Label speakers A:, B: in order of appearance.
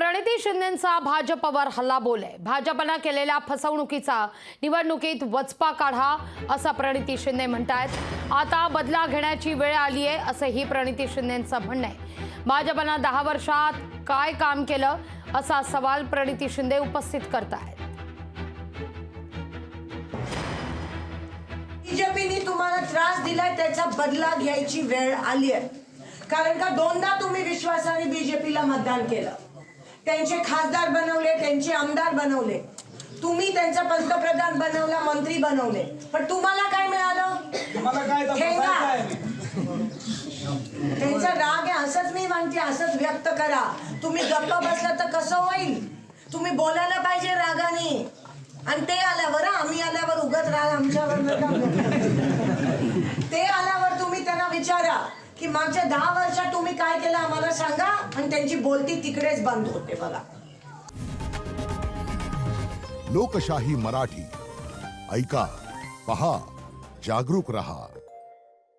A: प्रणिती शिंदेंचा भाजपवर हल्लाबोल आहे। भाजपनं केलेल्या फसवणुकीचा निवडणुकीत वचपा काढा असं प्रणिती शिंदे म्हणतायत। आता बदला घेण्याची वेळ आली आहे असंही प्रणिती शिंदेंचं म्हणणं आहे। भाजपनं 10 वर्षात काय काम केलं असा सवाल प्रणिती शिंदे उपस्थित करतायत।
B: बीजेपीने तुम्हाला त्रास दिलाय त्याचा बदला घ्यायची वेळ आली आहे। कारण का दोनदा तुम्ही विश्वासाने बीजेपीला मतदान केलं, त्यांचे खासदार बनवले, त्यांचे आमदार बनवले, तुम्ही त्यांचा पंतप्रधान बनवला, मंत्री बनवले, पण तुम्हाला काय मिळालं? त्यांचा राग आहे असंच मी म्हणते, असंच व्यक्त करा। तुम्ही गप्प बसला तर कसं होईल? तुम्ही बोलायला पाहिजे रागाने। आणि ते आल्यावर आम्ही आल्यावर उगत राग आमच्यावर ते आल्यावर तुम्ही त्यांना विचारा की मागच्या 10 वर्षात तुम्ही काय केलं आम्हाला सांगा, आणि त्यांची बोलती तिकडेच बंद होते बघा।
C: लोकशाही मराठी ऐका, पहा, जागरूक रहा।